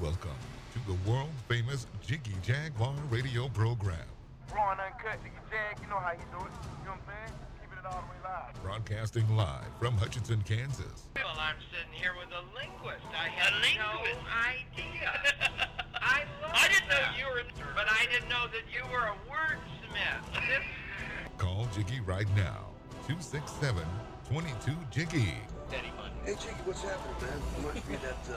Welcome to the world-famous Jiggy Jaguar radio program. Raw and uncut, Jiggy Jag, you know how you do it. You know what I'm saying? Keeping it all the way live. Broadcasting live from Hutchinson, Kansas. Well, I'm sitting here with a linguist. I had no idea. I didn't know you were, but I didn't know that you were a wordsmith. Call Jiggy right now. 267-22-JIGGY. Daddy Money. Hey Jiggy, what's happening, man? Reminds me of that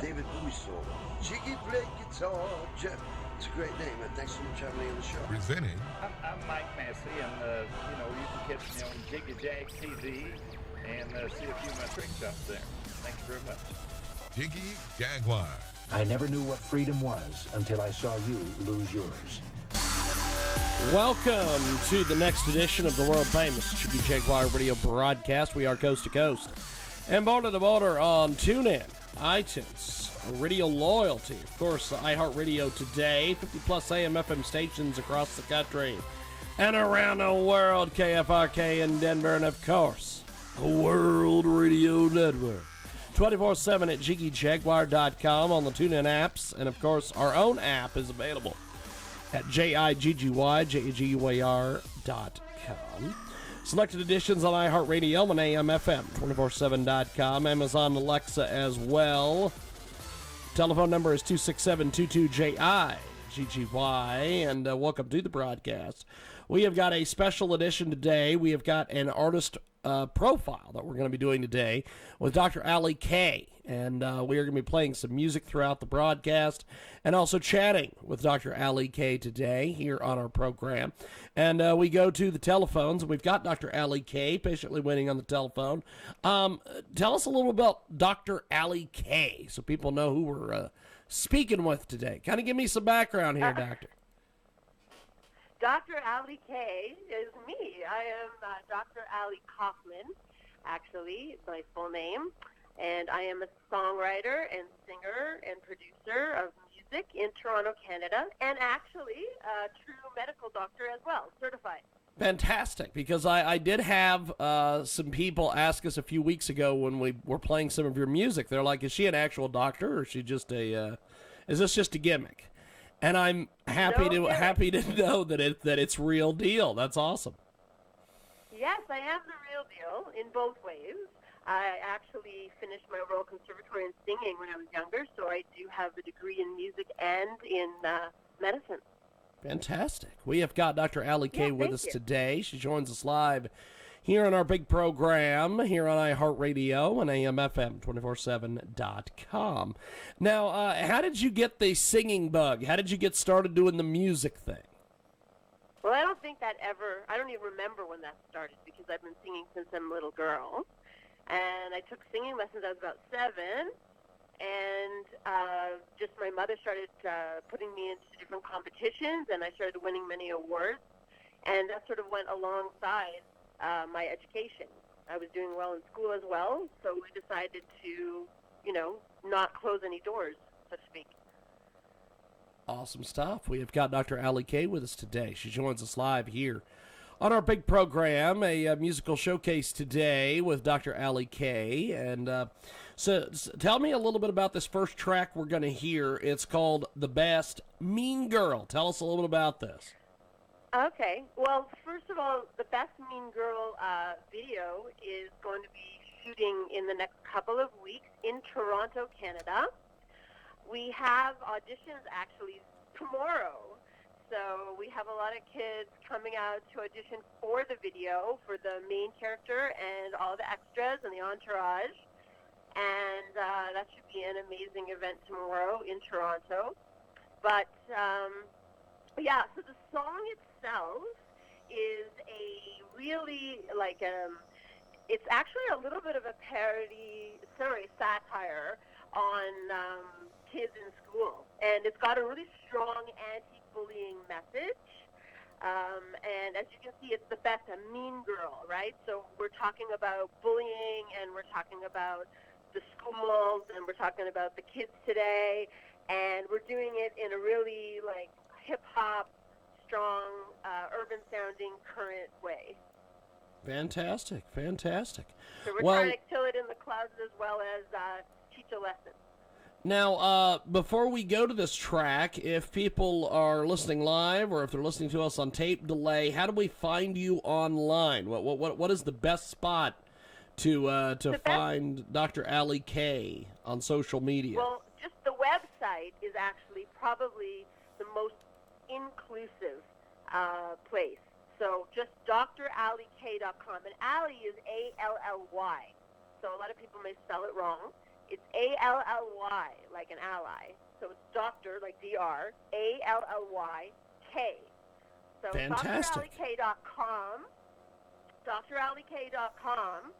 David Bowie song. Jiggy play guitar. It's a great name, man. Thanks so much for having me on the show. Presenting I'm Mike Massey, and you can catch me on Jiggy Jag TV and see a few of my trick shots there. Thank you very much. Jiggy Jaguar. I never knew what freedom was until I saw you lose yours. Welcome to the next edition of the world famous Jiggy Jaguar radio broadcast. We are coast to coast and border to border on TuneIn, iTunes, Radio Loyalty, of course, iHeartRadio Today, 50 plus AM FM stations across the country and around the world, KFRK in Denver, and of course, the World Radio Network. 24/7 at JiggyJaguar.com on the TuneIn apps, and of course, our own app is available at JiggyJaguar.com. Selected editions on iHeartRadio and AM/FM, 247.com, Amazon Alexa as well. Telephone number is 267-22-JIGGY, and welcome to the broadcast. We have got a special edition today. We have got an artist profile that we're going to be doing today with Dr. Ali K. And we are going to be playing some music throughout the broadcast and also chatting with Dr. Ali K today here on our program. And we go to the telephones, and we've got Dr. Ali K patiently waiting on the telephone. Tell us a little about Dr. Ali K so people know who we're speaking with today. Kind of give me some background here, Doctor. Dr. Ali K is me. I am Dr. Ali Kaufman, actually, my full name. And I am a songwriter and singer and producer of music in Toronto, Canada, and actually a true medical doctor as well, certified. Fantastic, because I did have some people ask us a few weeks ago when we were playing some of your music. They're like, is she an actual doctor, or is she just is this just a gimmick? And I'm happy to know that it's real deal. That's awesome. Yes, I am the real deal in both ways. I actually finished my Royal Conservatory in singing when I was younger, so I do have a degree in music and in medicine. Fantastic. We have got Dr. Ali K with us you. today. She joins us live here on our big program here on iHeartRadio and AM/FM 247.com. Now, how did you get the singing bug? How did you get started doing the music thing? Well, I don't even remember when that started because I've been singing since I'm a little girl. And I took singing lessons. I was about 7, and just my mother started putting me into different competitions, and I started winning many awards, and that sort of went alongside my education. I was doing well in school as well, so we decided to, not close any doors, so to speak. Awesome stuff. We have got Dr. Ali K with us today. She joins us live here on our big program, a musical showcase today with Dr. Ali K. And so tell me a little bit about this first track we're going to hear. It's called The Best Mean Girl. Tell us a little bit about this. Okay. Well, first of all, The Best Mean Girl video is going to be shooting in the next couple of weeks in Toronto, Canada. We have auditions actually tomorrow. So we have a lot of kids coming out to audition for the video, for the main character and all the extras and the entourage. And that should be an amazing event tomorrow in Toronto. But, so the song itself is a really, it's actually a little bit of a satire on kids in school. And it's got a really strong anti-bullying message. And as you can see, it's the best, a mean girl, right? So we're talking about bullying, and we're talking about the schools, and we're talking about the kids today, and we're doing it in a really, hip-hop, strong, urban-sounding, current way. Fantastic. So we're trying to kill it in the clouds as well as teach a lesson. Now, before we go to this track, if people are listening live or if they're listening to us on tape delay, how do we find you online? What is the best spot to find Dr. Allie K on social media? Well, just the website is actually probably the most inclusive place. So just drallyk.com. And Allie is A-L-L-Y. So a lot of people may spell it wrong. It's A-L-L-Y, like an ally. So it's doctor, like D-R, A-L-L-Y-K. So fantastic. drallyk.com. drallyk.com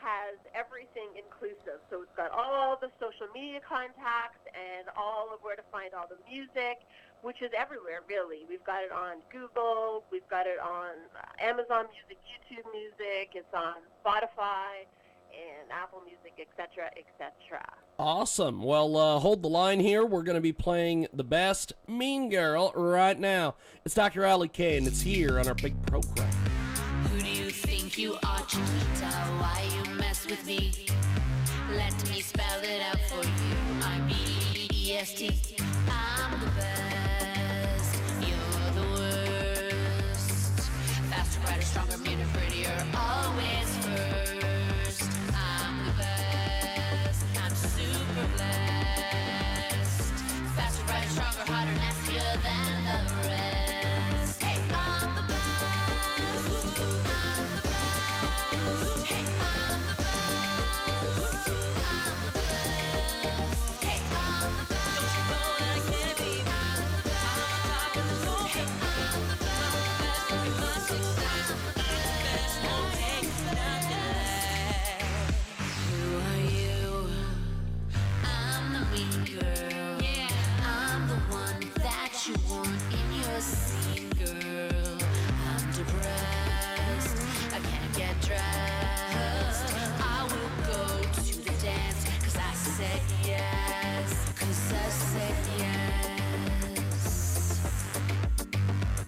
has everything inclusive. So it's got all the social media contacts and all of where to find all the music, which is everywhere, really. We've got it on Google. We've got it on Amazon Music, YouTube Music. It's on Spotify and Apple Music, etc., etc. Awesome. Well, hold the line here. We're going to be playing the best Mean Girl right now. It's Dr. Allie K, and it's here on our big program. Who do you think you are, Chiquita? Why you mess with me? Let me spell it out for you. I'm B-E-E-S-T. I'm the best. You're the worst. Faster, brighter, stronger, meaner, prettier, always first. I'm the best. I'm super blessed. Faster, brighter, stronger, hotter, nastier than the rest. Hey, I'm the best. Scene girl, I'm depressed. I can't get dressed. I will go to the dance, 'cause I said yes. 'Cause I said yes.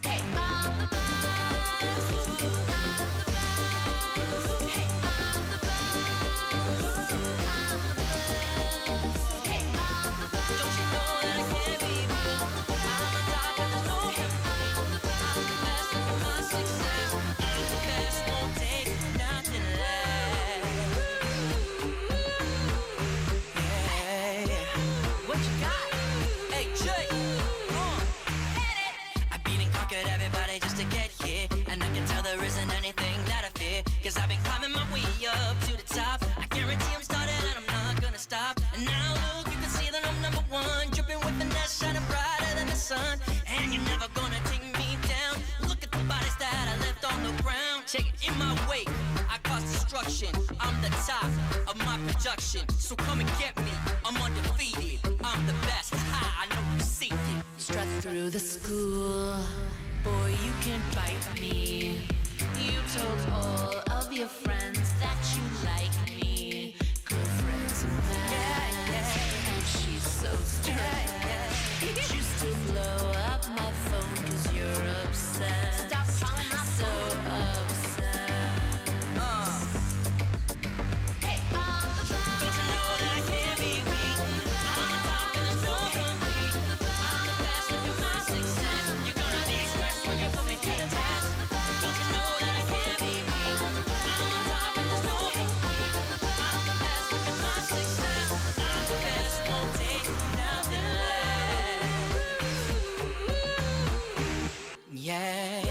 Hey, I'm the best. I'm the best. Hey, I'm the best. I'm the best. Hey, I'm the best. Don't you know that I can't be real? I'm on top of the snow. Cause I've been climbing my way up to the top. I guarantee I'm starting and I'm not gonna stop. And now look, you can see that I'm number one, dripping with finesse, shining brighter than the sun. And you're never gonna take me down. Look at the bodies that I left on the ground. Check it in my wake, I cause destruction. I'm the top of my production, so come and get me. I'm undefeated, I'm the best. Ha, I know you see it. Strut through the school, boy, you can bite me. You told all of your friends that you like me. Girlfriend's mad, and she's so stressed. Choose to blow up my phone 'cause you're obsessed. Stop calling my phone. So obsessed. Hey, I'm the best. Don't you know that I can't be beaten? I'm on top and there's no complete. I'm the best, look at my success. You're gonna be stressed when you put me to the test. Don't you know that I can't be beaten? I'm on top and there's no complete. I'm the best, look at my success. I'm the best, won't take nothing less. Yeah.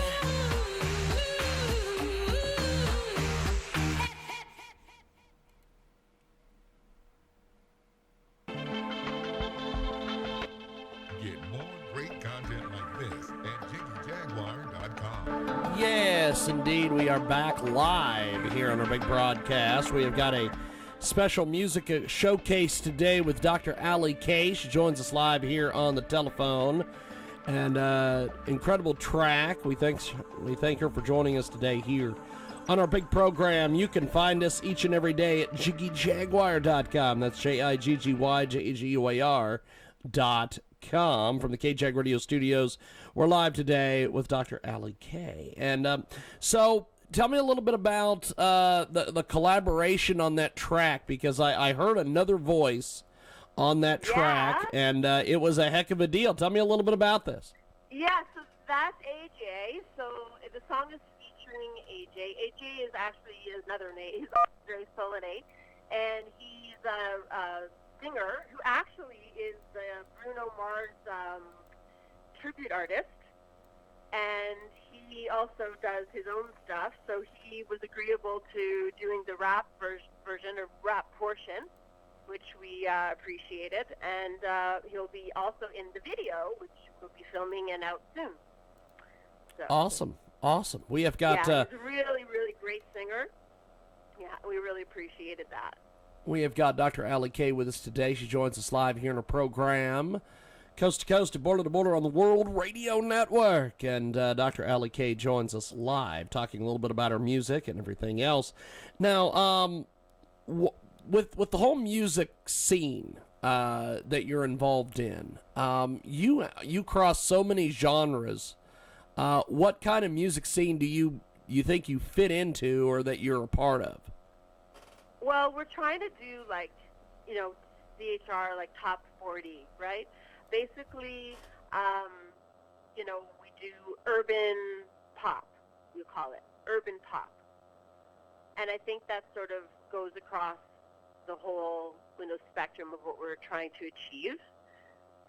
Get more great content like this at JiggyJaguar.com. Yes, indeed, we are back live here on our big broadcast. We have got a special music showcase today with Dr. Allie K. She joins us live here on the telephone. And incredible track. We thank her for joining us today here on our big program. You can find us each and every day at JiggyJaguar.com. That's JiggyJaguar.com from the K-Jag Radio Studios. We're live today with Dr. Allie K. And so tell me a little bit about the collaboration on that track, because I heard another voice on that track, and it was a heck of a deal. Tell me a little bit about this. Yeah, so that's AJ. So the song is featuring AJ. AJ is actually another name. He's Andre Solanate, and he's a singer who actually is the Bruno Mars tribute artist, and he also does his own stuff. So he was agreeable to doing the rap version or rap portion, which we appreciated, and he'll be also in the video, which we'll be filming and out soon. So, Awesome. We have got... he's a really, really great singer. Yeah, we really appreciated that. We have got Dr. Allie Kay with us today. She joins us live here in our program, coast to coast and border to border on the World Radio Network. And Dr. Allie Kay joins us live, talking a little bit about her music and everything else. Now, with the whole music scene that you're involved in, you cross so many genres. What kind of music scene do you think you fit into or that you're a part of? Well, we're trying to do CHR, like top 40, right? Basically, we do urban pop, you call it, urban pop. And I think that sort of goes across the whole spectrum of what we're trying to achieve.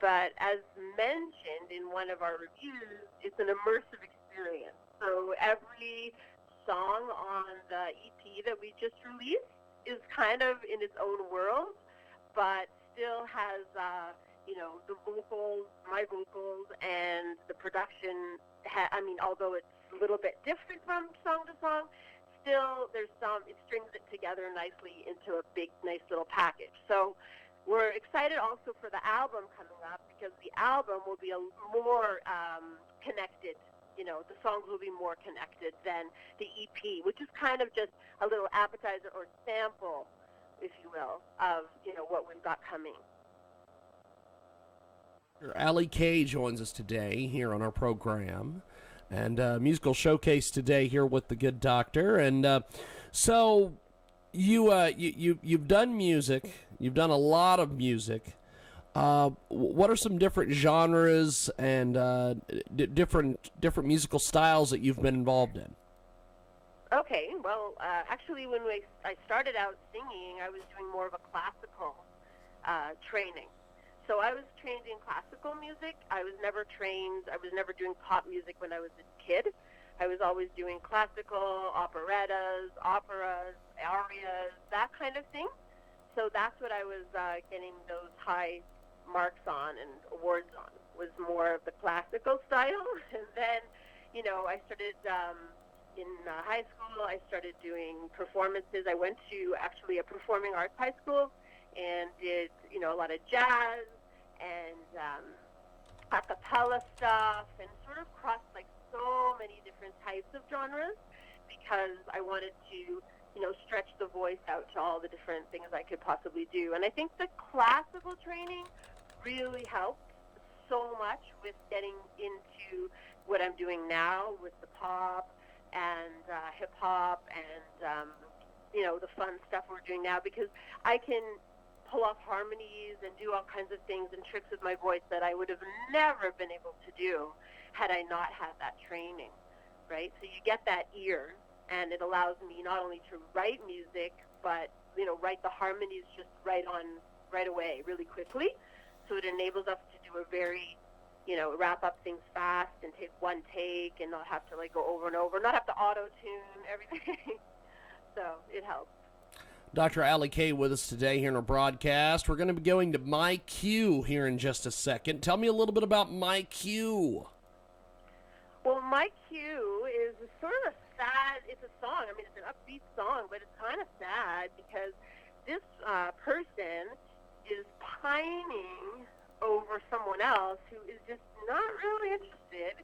But as mentioned in one of our reviews, it's an immersive experience. So every song on the EP that we just released is kind of in its own world, but still has, the vocals, my vocals, and the production. Although it's a little bit different from song to song, still it strings it together nicely into a big, nice little package. So we're excited also for the album coming up, because the album will be more connected. The songs will be more connected than the EP, which is kind of just a little appetizer or sample, if you will, of, what we've got coming. Allie Kay joins us today here on our program, and musical showcase today here with the good doctor. And so you've done music. You've done a lot of music. What are some different genres and different musical styles that you've been involved in? Okay, well, actually, when I started out singing, I was doing more of a classical training. So I was trained in classical music. I was never doing pop music when I was a kid. I was always doing classical, operettas, operas, arias, that kind of thing. So that's what I was getting those high marks on and awards on, was more of the classical style. And then, I started in high school, I started doing performances. I went to actually a performing arts high school and did, a lot of jazz and a cappella stuff, and sort of crossed like so many different types of genres, because I wanted to stretch the voice out to all the different things I could possibly do. And I think the classical training really helped so much with getting into what I'm doing now with the pop and hip-hop and, the fun stuff we're doing now, because I can pull off harmonies and do all kinds of things and tricks with my voice that I would have never been able to do had I not had that training, right? So you get that ear, and it allows me not only to write music, but, write the harmonies just right away, really quickly. So it enables us to do a very, wrap up things fast and take one take and not have to, go over and over, not have to auto-tune everything. So it helps. Dr. Allie Kay with us today here in our broadcast. We're going to be going to My Q here in just a second. Tell me a little bit about My Q. Well, My Q is sort of it's a song. I mean, it's an upbeat song, but it's kind of sad because this person is pining over someone else who is just not really interested,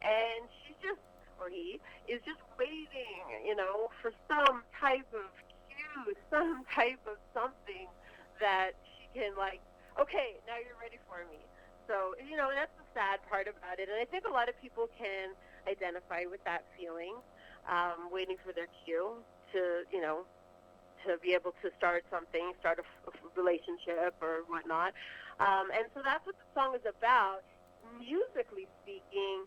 and she's just, or he, is just waiting, for some type of cue, some type of something that she can, okay, now you're ready for me. So, that's the sad part about it. And I think a lot of people can identify with that feeling, waiting for their cue to to be able to start something, start a relationship or whatnot. And so that's what the song is about. Musically speaking,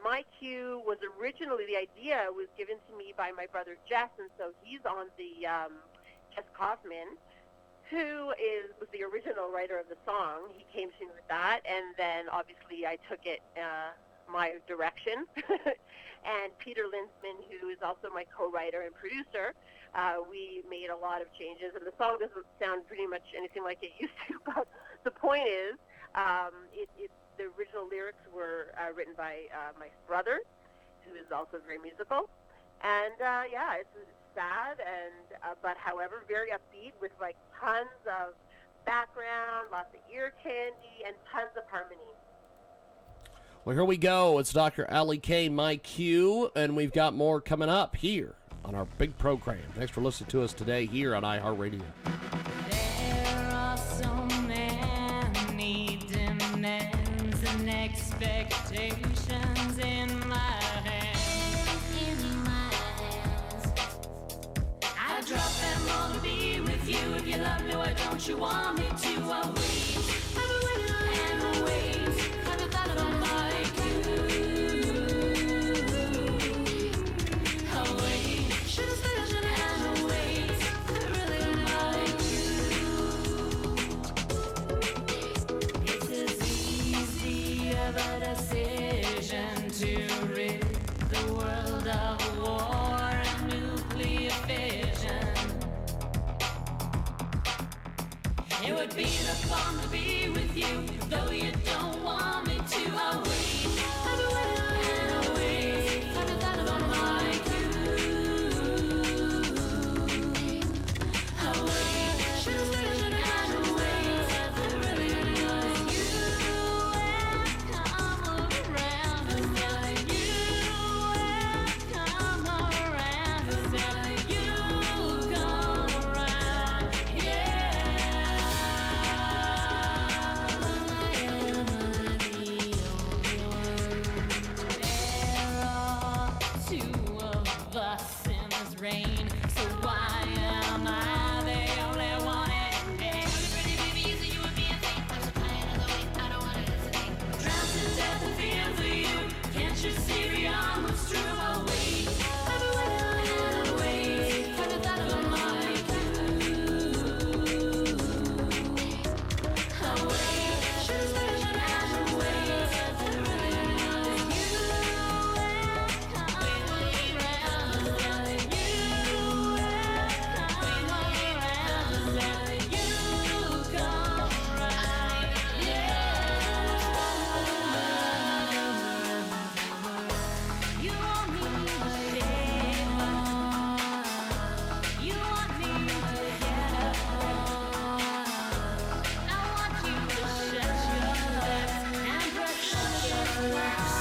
My Cue was originally, the idea was given to me by my brother Jess, and so he's on the Jess Kaufman, who was the original writer of the song. He came to me with that, and then obviously I took it my direction. And Peter Linsman, who is also my co-writer and producer, we made a lot of changes, and the song doesn't sound pretty much anything like it used to, but the point is, the original lyrics were written by my brother, who is also very musical. And it's sad, and but however very upbeat, with like tons of background, lots of ear candy, and tons of harmony. Well, here we go. It's Dr. Ali K, My Cue, and we've got more coming up here on our big program. Thanks for listening to us today here on iHeartRadio. There are so many demands and expectations in my hands. I drop them all to be with you. If you love me, why don't you want me to? I'll wait and wait. Have you thought about my cue? I'll wait. Should have said I should have and wait. I really like you. It's as easy of a decision to rid the world of war and nuclear fission. It would be the fun to be with you, though you don't want me to. I'll wait, and I'll wait. Have you thought about my cue? I'll wait, should have said and wait. I really like you, and come around and like you, and come around and like you come around, yeah. There are two of us in this rain, so why am I the only one in pain? Pretty baby, you say you would be a thing. I'm so tired of the wait, I don't wanna hesitate. Drowned to death and fear for you. Can't you see beyond what's true? I'll wait, and I'll wait. Have you thought about my cue? I'll wait, should have said and wait. I really like you, and come around and like you, and come around and like you come around, yeah. You want me to stay, you want me to get up. I want you to shut your lips and brush your lips.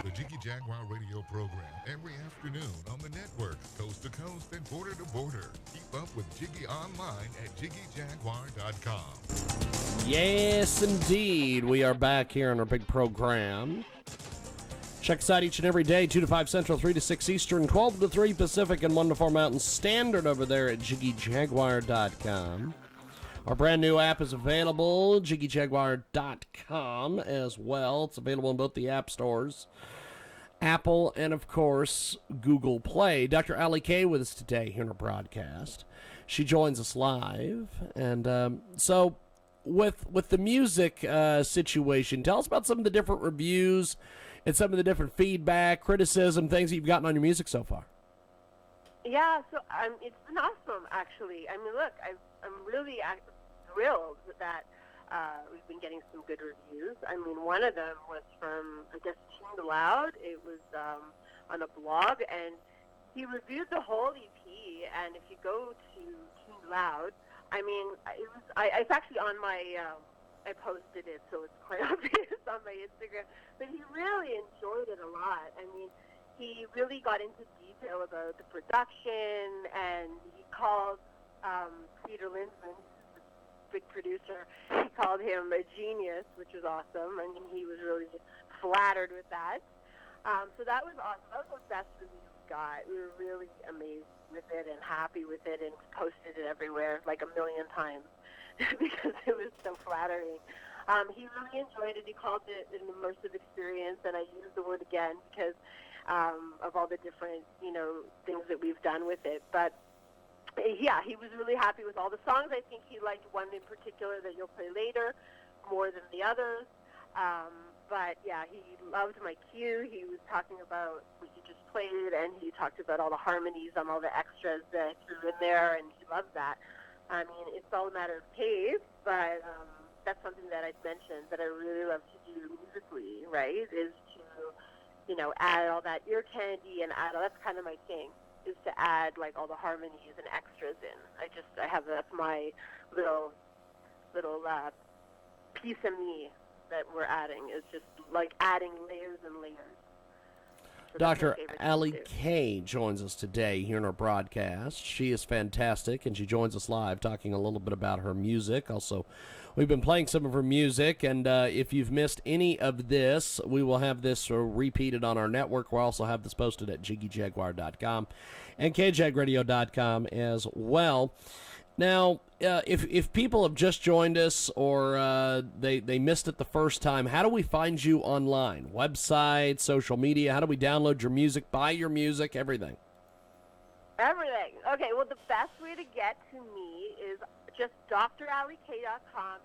The Jiggy Jaguar radio program every afternoon on the network, coast to coast and border to border. Keep up with Jiggy online at jiggyjaguar.com. Yes, indeed. We are back here on our big program. Check us out each and every day, 2 to 5 Central, 3 to 6 Eastern, 12 to 3 Pacific, and 1 to 4 Mountain Standard over there at jiggyjaguar.com. Our brand new app is available, jiggyjaguar.com as well. It's available in both the app stores, Apple, and of course, Google Play. Dr. Ali K with us today here in our broadcast. She joins us live. And so with the music situation, tell us about some of the different reviews and some of the different feedback, criticism, things that you've gotten on your music so far. Yeah, so it's been awesome, actually. I mean, look, I'm really thrilled that we've been getting some good reviews. I mean, one of them was from, I guess, Tuned Loud. It was on a blog, and he reviewed the whole EP. And if you go to Tuned Loud, I mean, it's actually on my, I posted it, so it's quite obvious on my Instagram. But he really enjoyed it a lot. I mean, he really got into detail about the production, and he called Peter Lindsman, big producer, he called him a genius, which was awesome. I mean, he was really flattered with that. So that was awesome. That was the best review we got. We were really amazed with it and happy with it, and posted it everywhere like a million times because it was so flattering. He really enjoyed it. He called it an immersive experience, and I used the word again because of all the different, things that we've done with it. But yeah, he was really happy with all the songs. I think he liked one in particular that you'll play later more than the others. But yeah, he loved my cue. He was talking about what you just played, and he talked about all the harmonies on all the extras that I threw in there, and he loved that. I mean, it's all a matter of taste, but that's something that I'd mentioned that I really love to do musically, right, is to, add all that ear candy and that's kind of my thing, is to add like all the harmonies and extras in. That's my little piece of me that we're adding, is just like adding layers and layers. So Dr. Allie Kay joins us today here in our broadcast. She is fantastic, and she joins us live talking a little bit about her music. Also, we've been playing some of her music, and if you've missed any of this, we will have this repeated on our network. We'll also have this posted at jiggyjaguar.com and kjagradio.com as well. Now, if people have just joined us or they missed it the first time, how do we find you online? Website, social media? How do we download your music, buy your music, everything? Everything. Okay, well, the best way to get to me is just drallyk.com,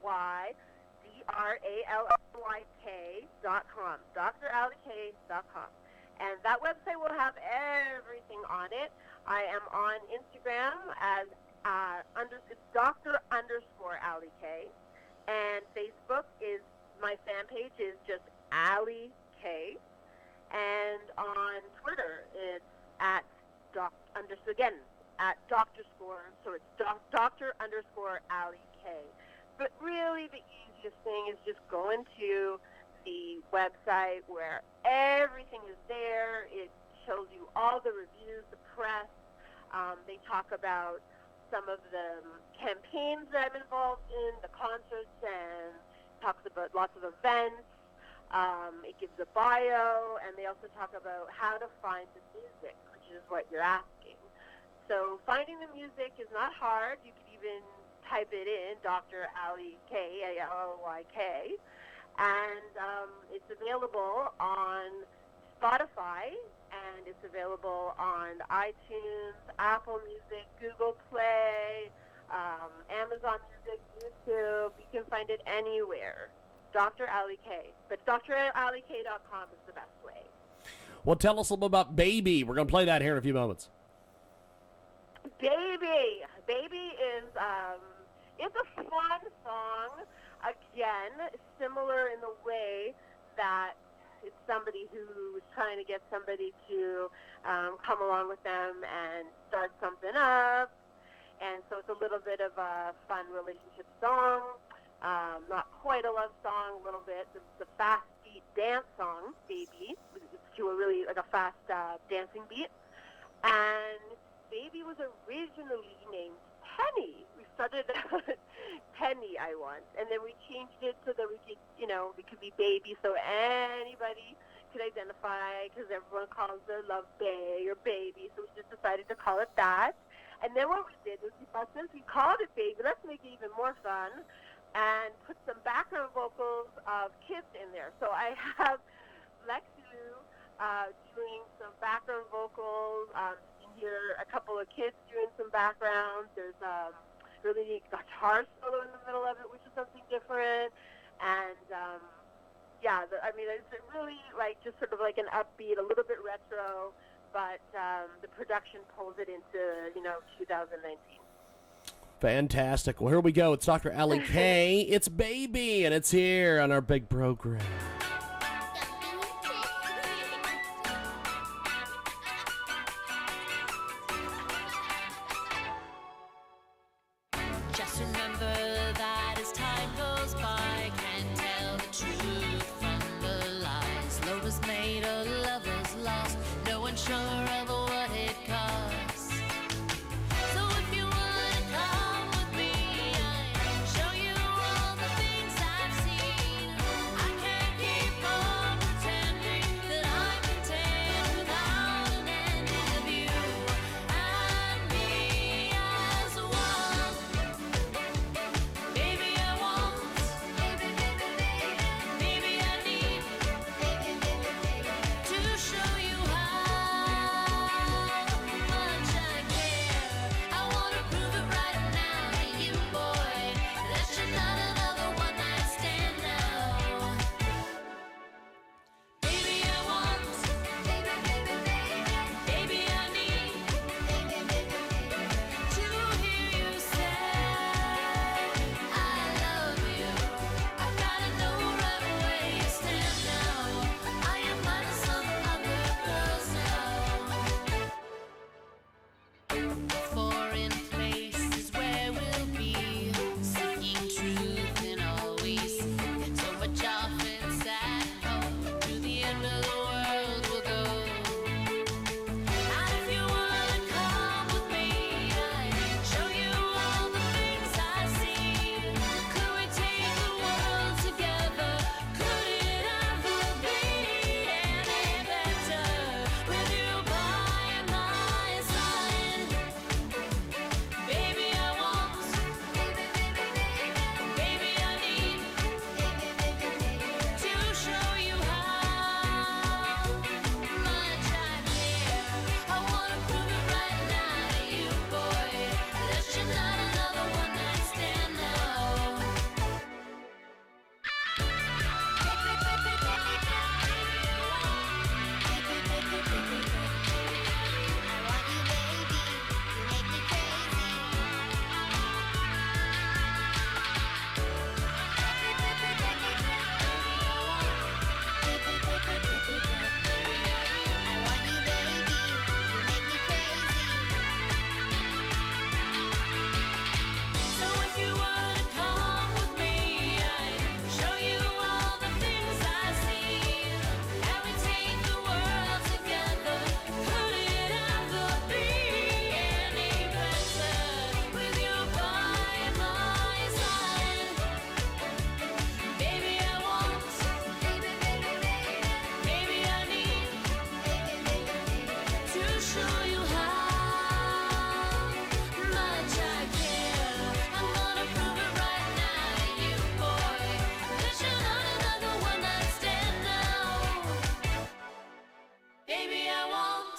ALLYDRALLYK.com, drallyk.com. And that website will have everything on it. I am on Instagram as it's Dr._Allie K. And Facebook is, my fan page is just Allie K. And on Twitter, it's at Dr. Score. So it's Dr._Allie K. But really the easiest thing is just going to the website where everything is there. It shows you all the reviews, the press. They talk about some of the campaigns that I'm involved in, the concerts, and talks about lots of events. It gives a bio, and they also talk about how to find the music, which is what you're asking. So finding the music is not hard. You can even type it in, Dr. Allie K, ALLYK. And it's available on Spotify, and it's available on iTunes, Apple Music, Google Play, Amazon Music, YouTube. You can find it anywhere. Dr. Allie K. But drallyk.com is the best way. Well, tell us a little bit about Baby. We're going to play that here in a few moments. Baby is it's a fun song. Again, similar in the way that it's somebody who is trying to get somebody to come along with them and start something up. And so it's a little bit of a fun relationship song. Not quite a love song, a little bit. It's a fast beat dance song, Baby. It's to a really like a fast dancing beat. And Baby was originally named Penny. We started out Penny, I want, and then we changed it so that we could, we could be Baby, so anybody could identify, because everyone calls their love Bay or Baby, so we just decided to call it that. And then what we did was we thought, since we called it Baby, let's make it even more fun and put some background vocals of kids in there. So I have Lexi doing some background vocals. You can hear a couple of kids doing some backgrounds. There's really neat guitar solo in the middle of it, which is something different. And it's really like just sort of like an upbeat, a little bit retro, but the production pulls it into 2019. Fantastic. Well, here we go. It's Dr. Allie K. It's Baby, and it's here on our big program. Just remember that as time goes by, can't tell the truth from the lies. Love was made or love was lost, no one's sure of what it costs. So if you wanna come with me, I'll show you all the things I've seen. I can't keep on pretending that I'm content without an end of you and me as one. Baby, I want, baby, I need to show you how much I care. I wanna prove it right now to you, boy, that you're not another one night stand now. Baby, I want, baby, I need to hear you say I love you. I gotta know right where you stand now. I am minus some other girls now. Foreign places where we'll be, seeking truth in all we see. So much off inside home, to the end of the world we'll go. And if you wanna come with me, I'll show you all the things I see. Could we take the world together? Could it ever be any better with you by my side? Baby, I want, baby, I need to show you how much I care. I wanna prove it right now to you, boy, that you're not another one night stand So if you wanna come with me, I'll show you all the things I see. And we take the world together. Could it ever be any better with you by my side? Baby, I want, baby, I need to show you how much I care. I'm gonna prove it right now to you, boy, that you're not another one night stand now. Baby, I want.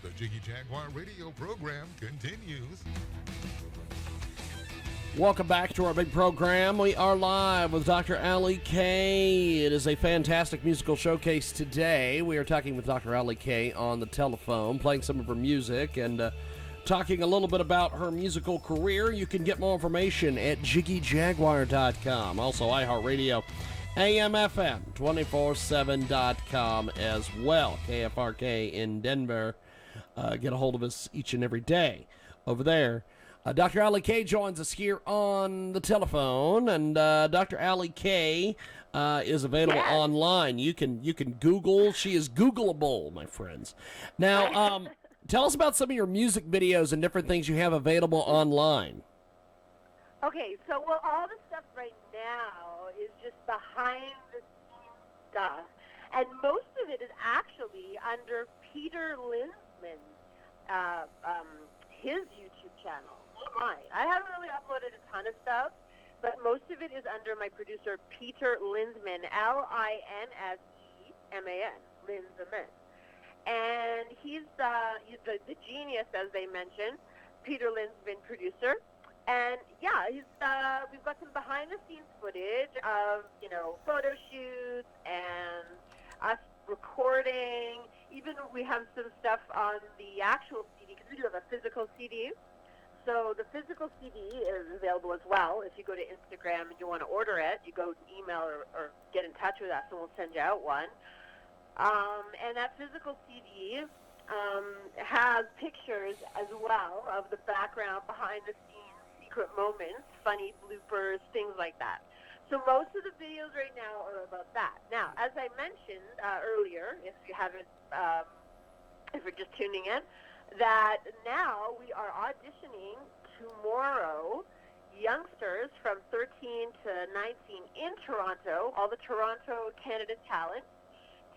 The Jiggy Jaguar radio program continues. Welcome back to our big program. We are live with Dr. Allie K. It is a fantastic musical showcase today. We are talking with Dr. Allie K on the telephone, playing some of her music and talking a little bit about her musical career. You can get more information at jiggyjaguar.com. Also, iHeartRadio, AMFM, 247.com as well. KFRK in Denver. Get a hold of us each and every day over there. Dr. Allie K joins us here on the telephone, and Dr. Allie K is available online. You can Google. She is Googleable, my friends. Now, tell us about some of your music videos and different things you have available online. Okay, so all the stuff right now is just behind the scenes stuff, and most of it is actually under Peter Linsman's his YouTube channel. Not mine. I haven't really uploaded a ton of stuff, but most of it is under my producer Peter Linsman, Linsman, Linsman, and he's the genius, as they mentioned, Peter Linsman producer. And yeah, we've got some behind-the-scenes footage of photo shoots and us recording. even we have some stuff on the actual CD, because we do have a physical CD. So the physical CD is available as well. If you go to Instagram and you want to order it, you go email or get in touch with us, and we'll send you out one. And that physical CD has pictures as well of the background, behind the scenes, secret moments, funny bloopers, things like that. So most of the videos right now are about that. Now, as I mentioned earlier, if you haven't, if you're just tuning in, that now we are auditioning tomorrow youngsters from 13 to 19 in Toronto, all the Toronto Canada talent,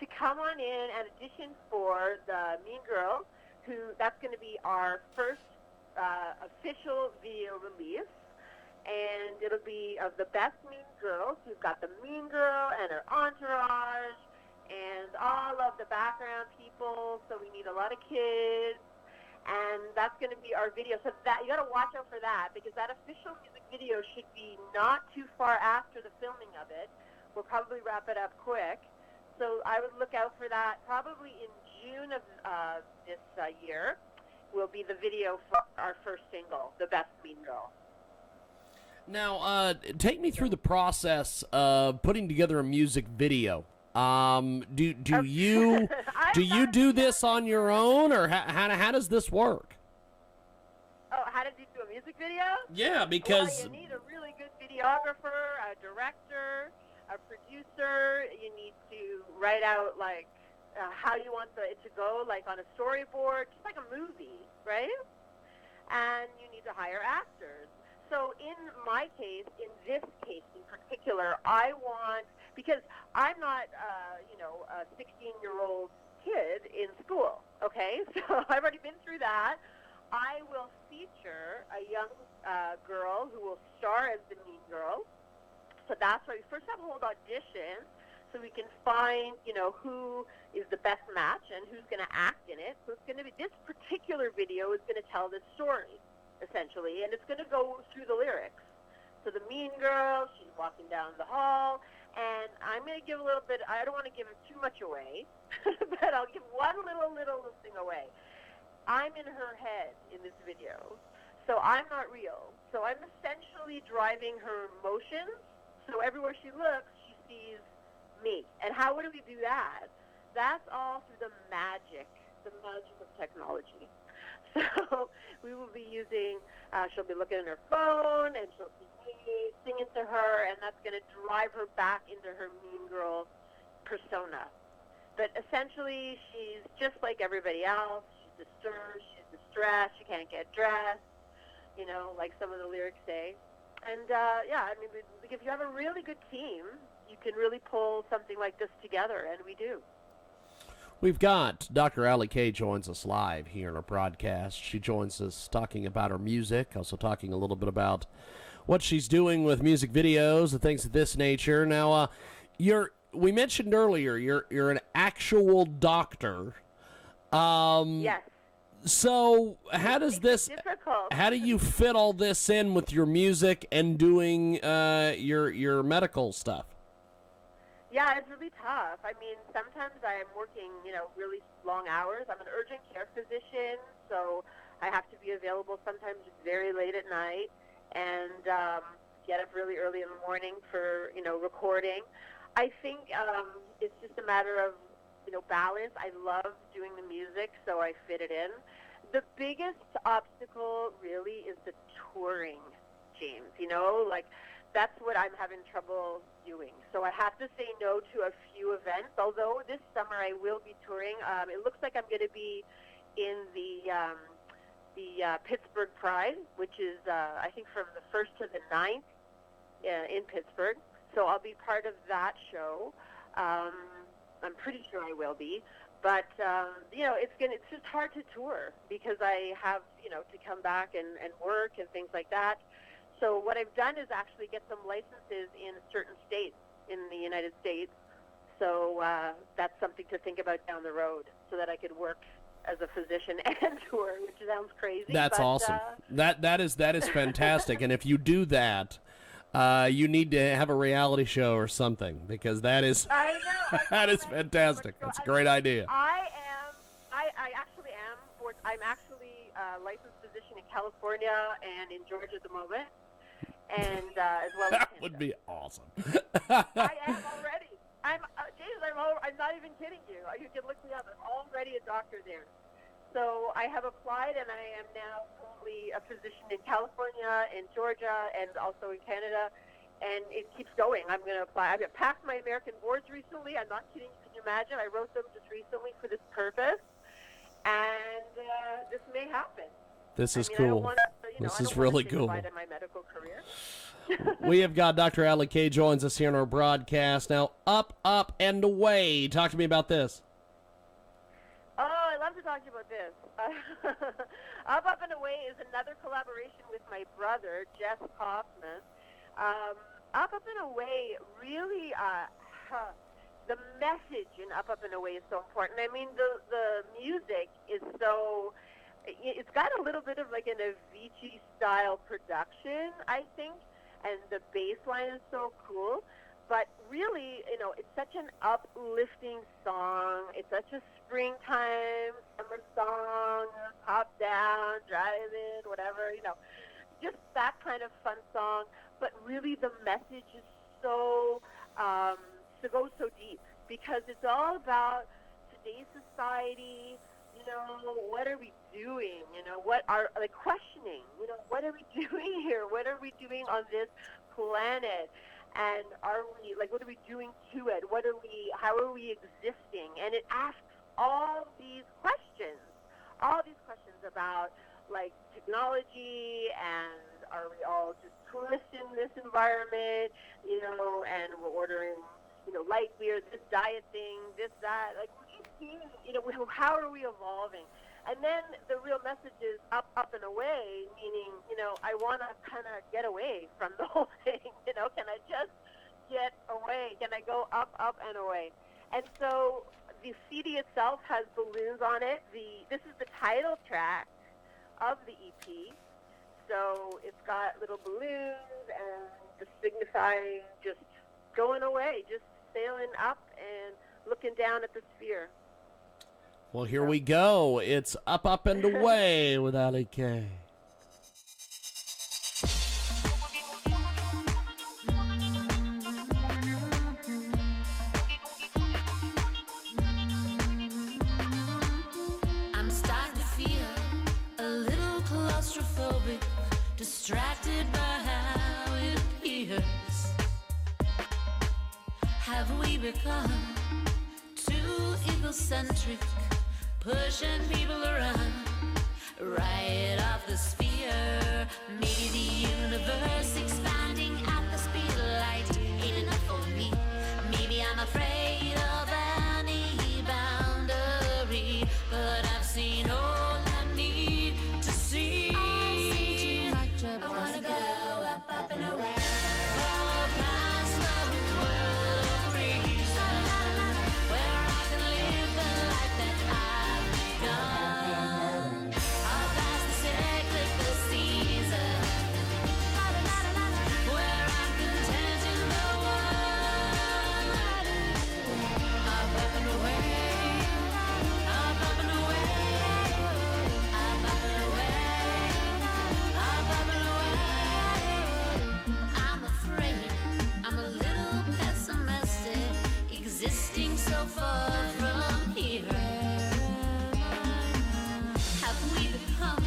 to come on in and audition for the Mean Girl, that's going to be our first official video release. And it'll be of the best Mean Girls. We've got the Mean Girl and her entourage and all of the background people. So we need a lot of kids. And that's going to be our video. So that you got to watch out for that, because that official music video should be not too far after the filming of it. We'll probably wrap it up quick. So I would look out for that. Probably in June of this year will be the video for our first single, The Best Mean Girl. Now, take me through the process of putting together a music video. Do you do this on your own, or how does this work? Oh, how did you do a music video? Yeah, because well, you need a really good videographer, a director, a producer. You need to write out like how you want it to go, like on a storyboard, just like a movie, right? And you need to hire actors. So in my case, in this case in particular, because I'm not, a 16-year-old kid in school, okay? So I've already been through that. I will feature a young girl who will star as the Mean Girl. So that's why we first have a whole audition, so we can find, who is the best match and who's going to act in it. So it's going to be, this particular video is going to tell this story, essentially, and it's going to go through the lyrics. So the Mean Girl, she's walking down the hall, and I'm going to give a little bit, I don't want to give too much away, but I'll give one little thing away. I'm in her head in this video, so I'm not real. So I'm essentially driving her emotions, so everywhere she looks, she sees me. And how would we do that? That's all through the magic of technology. So we will be using, she'll be looking at her phone, and she'll see me singing to her, and that's going to drive her back into her Mean Girl persona. But essentially, she's just like everybody else. She's disturbed, she's distressed, she can't get dressed, like some of the lyrics say. And, if you have a really good team, you can really pull something like this together, and we do. We've got Dr. Allie Kay joins us live here in our broadcast. She joins us talking about her music, also talking a little bit about what she's doing with music videos and things of this nature. Now, we mentioned earlier you're an actual doctor. Yes. So how does this? Difficult. How do you fit all this in with your music and doing your medical stuff? Yeah, it's really tough. I mean, sometimes I'm working, really long hours. I'm an urgent care physician, so I have to be available sometimes very late at night and get up really early in the morning for, recording. I think it's just a matter of, balance. I love doing the music, so I fit it in. The biggest obstacle really is the touring, James, that's what I'm having trouble doing. So I have to say no to a few events, although this summer I will be touring. It looks like I'm going to be in the Pittsburgh Pride, which is, I think, from the 1st to the 9th in Pittsburgh. So I'll be part of that show. I'm pretty sure I will be. But, it's just hard to tour because I have, to come back and work and things like that. So what I've done is actually get some licenses in certain states in the United States. So that's something to think about down the road so that I could work as a physician and tour, which sounds crazy. That's awesome. That is fantastic. And if you do that, you need to have a reality show or something, because that is I know. that is fantastic. That's a great idea. I am I'm actually a licensed physician in California and in Georgia at the moment, and as well as That Canada. would be awesome. I am already. James, I'm not even kidding you. You can look me up. I'm already a doctor there. So I have applied, and I am now currently a physician in California, in Georgia, and also in Canada. And it keeps going. I'm going to apply. I've passed my American boards recently. I'm not kidding. Can you imagine? I wrote them just recently for this purpose. And this may happen. This is I cool. don't wanna, This I is don't wanna really say cool. goodbye to my medical career. We have got Dr. Allie Kay joins us here in our broadcast. Now, Up, Up, and Away. Talk to me about this. Oh, I love to talk to you about this. Up, Up, and Away is another collaboration with my brother, Jeff Kaufman. Up, Up, and Away really, the message in Up, Up, and Away is so important. I mean, the music is so, it's got a little bit of like an Avicii-style production, I think, and the bass line is so cool. But really, it's such an uplifting song. It's such a springtime, summer song, pop down, driving, whatever, just that kind of fun song. But really the message is so so deep, because it's all about today's society. What are we doing? What are, like, questioning, what are we doing here? What are we doing on this planet? And are we, like, what are we doing to it? How are we existing? And it asks all these questions about, like, technology, and are we all just tourists in this environment, and we're ordering, light beer, this diet thing, this, that, like, how are we evolving? And then the real message is up, up, and away, meaning, I want to kind of get away from the whole thing. Can I just get away? Can I go up, up, and away? And so the CD itself has balloons on it. This is the title track of the EP. So it's got little balloons and just signifying just going away, just sailing up and looking down at the sphere. Well, here we go. It's Up, Up, and Away with Allie Kay. I'm starting to feel a little claustrophobic, distracted by how it appears. Have we become too egocentric, pushing people around right off the sphere? Maybe the universe expanding at the speed of light ain't enough for me. Maybe I'm afraid of any boundary, but I've seen all I need to see. I wanna go up, up, and away. Far past the world of reason, where I can live the life that I've begun. I'll pass the cyclical season, where I'm content in the one. Up, up, and away. Up, up, and away. Up, up, and away. Up, up, and away. I'm afraid I'm a little pessimistic, existing so far from here. Have we become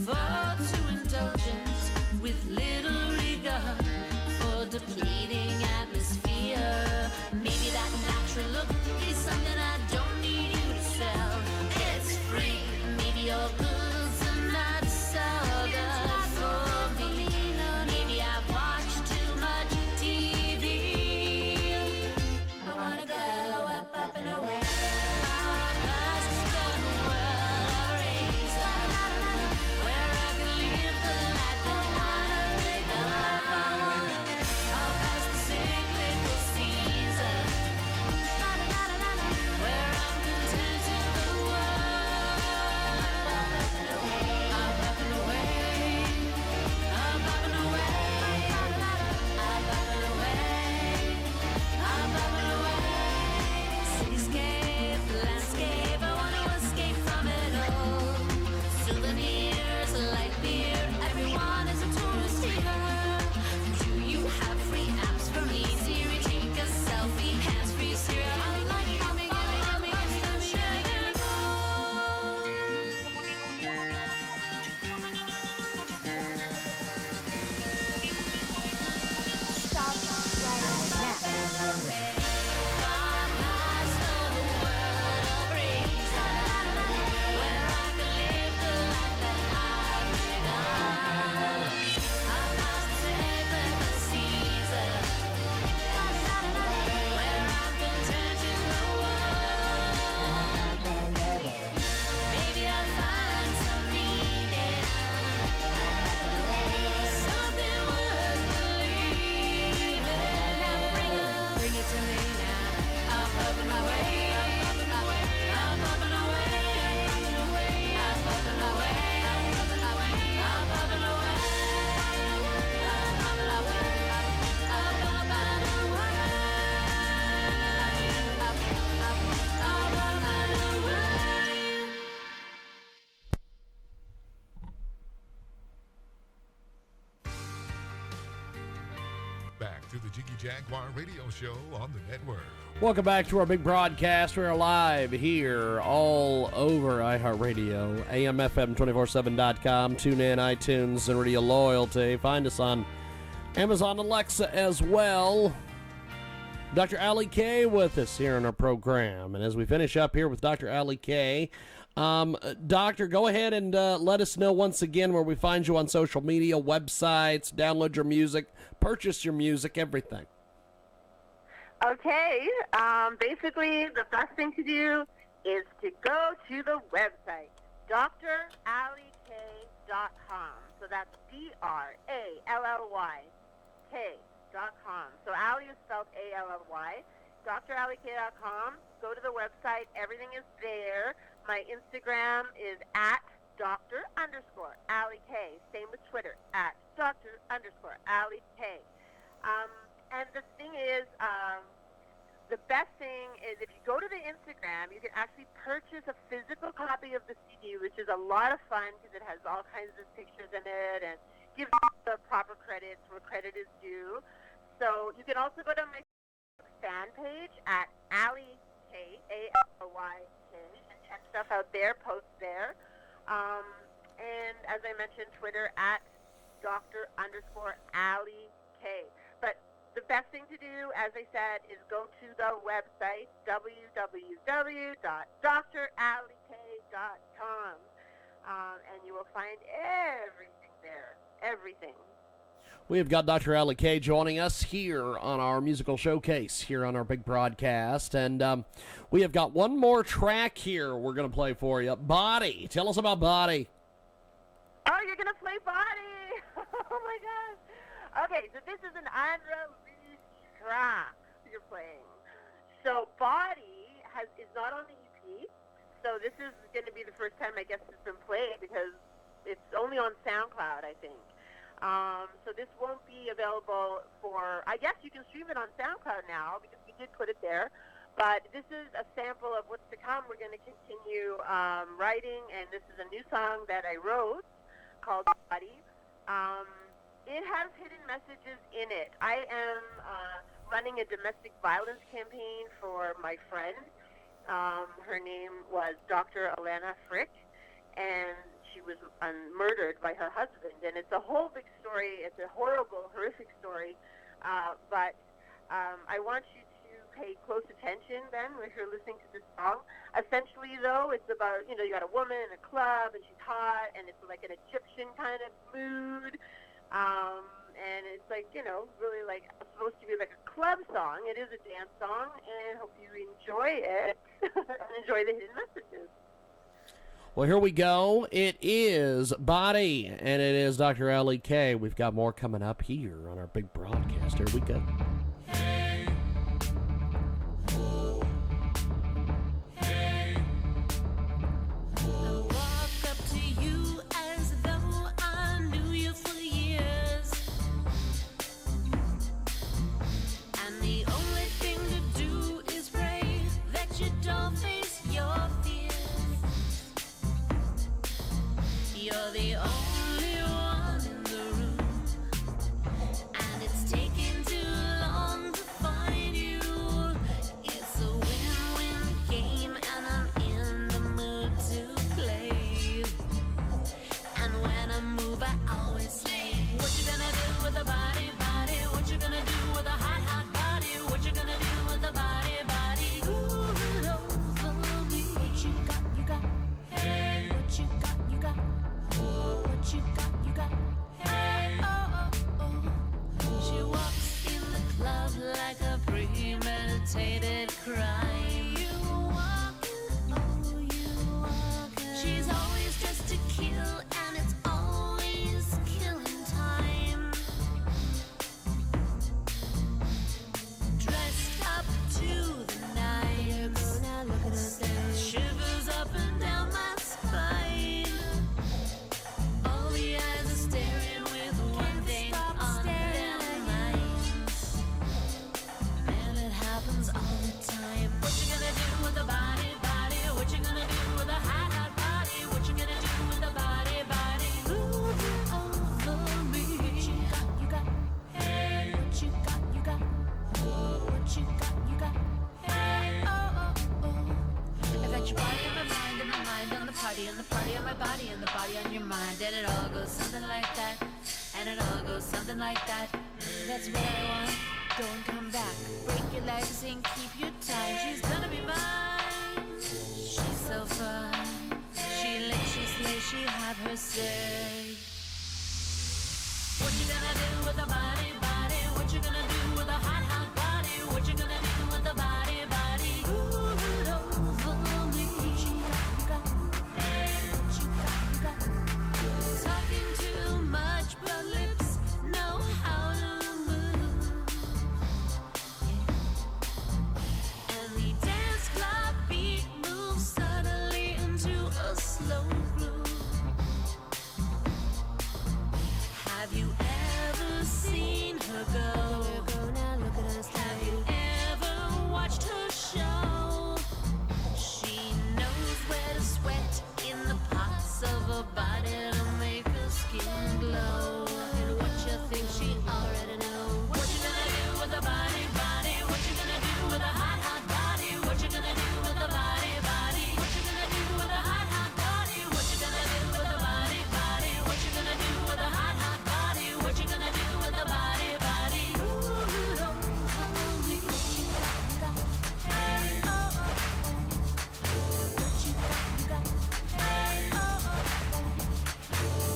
far too indulgent, with little regard for depleting atmosphere? Maybe that natural look is something I don't need you to sell. It's free. Maybe your goods are not so good for me. Maybe I've watched too much TV. I wanna go up, up, and away. Jiggy Jaguar radio show on the network. Welcome back to our big broadcast. We're live here all over iHeartRadio, AMFM247.com, TuneIn, iTunes, and Radio Loyalty. Find us on Amazon Alexa as well. Dr. Allie K with us here on our program. And as we finish up here with Dr. Allie K, Doctor, go ahead and let us know once again where we find you on social media, websites, download your music, purchase your music, everything. Okay, basically the best thing to do is to go to the website, drallyk.com. So that's DRALLYK.com. So Allie is spelled ALLY. drallyk.com. Go to the website. Everything is there. My Instagram is at Dr_Allie K. Same with Twitter, at Dr_Allie K. And the thing is, the best thing is if you go to the Instagram, you can actually purchase a physical copy of the CD, which is a lot of fun because it has all kinds of pictures in it and gives the proper credits where credit is due. So you can also go to my fan page at Allie K, ALYK, and check stuff out there, post there. And as I mentioned, Twitter at Dr_Allie K. But the best thing to do, as I said, is go to the website, www.drallyk.com, and you will find everything there, everything. We have got Dr. Allie K joining us here on our musical showcase here on our big broadcast, and we have got one more track here we're going to play for you. Body. Tell us about Body. Oh, you're going to play Body. Oh, my gosh. Okay, so this is an unreleased track you're playing. So Body is not on the EP, so this is going to be the first time I guess it's been played because it's only on SoundCloud, I think. So this won't be available for, I guess you can stream it on SoundCloud now because we did put it there, but this is a sample of what's to come. We're going to continue writing, and this is a new song that I wrote called Body. It has hidden messages in it. I am running a domestic violence campaign for my friend. Her name was Dr. Alana Frick, and she was murdered by her husband. And it's a whole big story. It's a horrible, horrific story. But I want you to pay close attention then if you're listening to this song. Essentially, though, it's about, you got a woman in a club, and she's hot, and it's like an Egyptian kind of mood. And it's like, really like supposed to be like a club song. It is a dance song, and hope you enjoy it and enjoy the hidden messages. Well, here we go. It is Body, and it is Dr. Allie K. We've got more coming up here on our big broadcast. Here we go. You're the only one in the room, and it's taking too long to find you. It's a win-win game, and I'm in the mood to play. And when I move, I always say, what you gonna do with the body, body? What you gonna do with a hot, hot body? What you gonna do with the body, body? Ooh, it over me. What you got, you got. Hey, what you got, you got. What you got, you got. Hey, oh, oh, oh. She walks in the club like a premeditated crime. You walking, oh, you walking. She's always dressed to kill, and it's always killing time. Dressed up to the nines. Now look at us there. Shivers up and down my spine. All the eyes are staring with one thing on their minds. Man, it happens all the time. What you gonna do with the body, body? What you gonna do with the hot, hot body? What you gonna do with the body, body? Moving over me. What you got, you got. Hey, what you got, you got. what you got. Hey, oh, oh, oh. I got your body on my mind on the party on my body and the body on your mind. And it all goes something like that. And it all goes something like that. That's what I want. Go and come back. Break your legs and keep your time. She's gonna be mine. She's so fine. She licks, she slays, she have her say. What you gonna do with a body, body? What you gonna do with a hot, hot body? What you gonna do with a body, body? Ooh, it over me. What you got? Hey, what you got? Talking too much, but lips know how to move. And the dance club beat moves suddenly into a slow groove. Have you ever seen her go? Have you ever watched her show? She knows where to sweat in the parts of her body to make her skin glow. And what you think she already knows. What you gonna do with a body, body? What you gonna do with a hot, hot body? What you gonna do with a body, body? What you gonna do with a hot, hot body? What you gonna do with a body, body? What you gonna do with a hot, hot body? What you gonna do with a body, body? Ooh, don't hold me. Hey, oh, oh, oh. What you got? Hey, oh, oh, oh.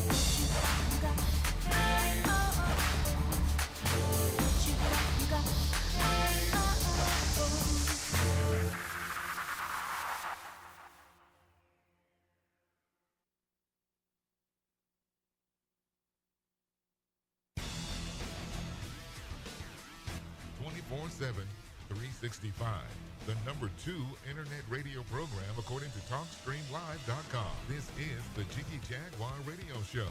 What you got? Hey, oh, oh, oh. What you got? Hey, oh, oh, oh. Twenty-four/7, 365. The number 2 internet radio program according to TalkStreamLive.com. This is the Jiggy Jaguar Radio Show.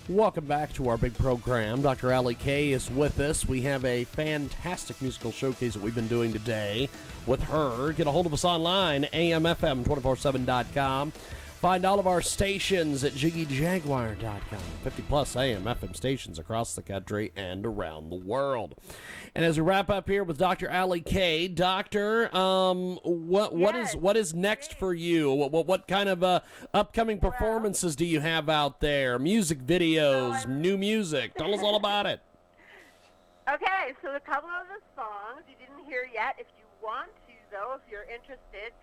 Welcome back to our big program. Dr. Allie Kay is with us. We have a fantastic musical showcase that we've been doing today with her. Get a hold of us online, amfm247.com. Find all of our stations at jiggyjaguar.com. 50-plus AM FM stations across the country and around the world. And as we wrap up here with Dr. Allie Kay, Doctor, what is next for you? What kind of upcoming performances do you have out there? Music videos, new music. Tell us all about it. Okay, so a couple of the songs you didn't hear yet. If you want to, though, if you're interested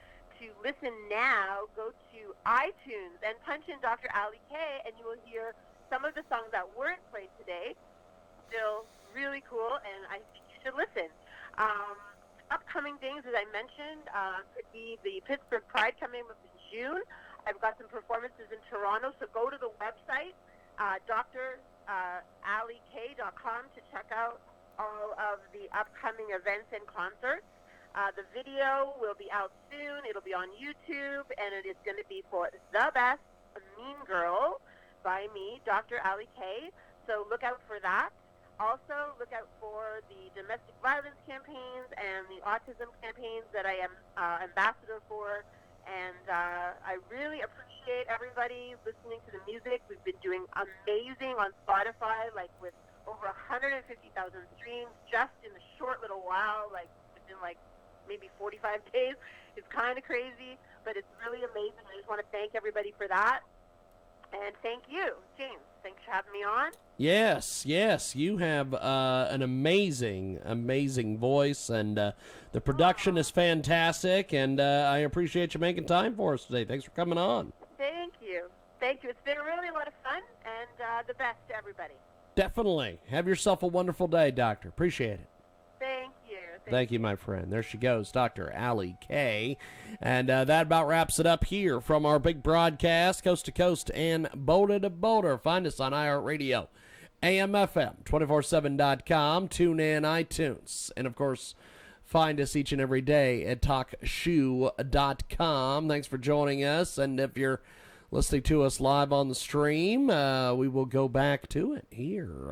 to listen now, go to iTunes and punch in Dr. Allie Kay, and you will hear some of the songs that weren't played today. Still really cool, and I think you should listen. Upcoming things, as I mentioned, could be the Pittsburgh Pride coming up in June. I've got some performances in Toronto, so go to the website, dralliek.com, to check out all of the upcoming events and concerts. The video will be out soon. It'll be on YouTube, and it is going to be for The Best Mean Girl by me, Dr. Allie Kay. So look out for that. Also, look out for the domestic violence campaigns and the autism campaigns that I am ambassador for. And I really appreciate everybody listening to the music. We've been doing amazing on Spotify, like with over 150,000 streams just in a short little while, like within like maybe 45 days. It's kind of crazy, but it's really amazing. I just want to thank everybody for that. And thank you, James. Thanks for having me on. Yes, you have an amazing voice, and the production is fantastic, and I appreciate you making time for us today. Thanks for coming on. Thank you. It's been really a lot of fun, and the best to everybody. Definitely. Have yourself a wonderful day, Doctor. Appreciate it. Thank you. Thank you, my friend. There she goes, Dr. Allie Kay. And that about wraps it up here from our big broadcast, coast to coast and boulder to boulder. Find us on iHeartRadio, AMFM247.com, tune in, iTunes, and, of course, find us each and every day at TalkShoe.com. Thanks for joining us, and if you're listening to us live on the stream, we will go back to it here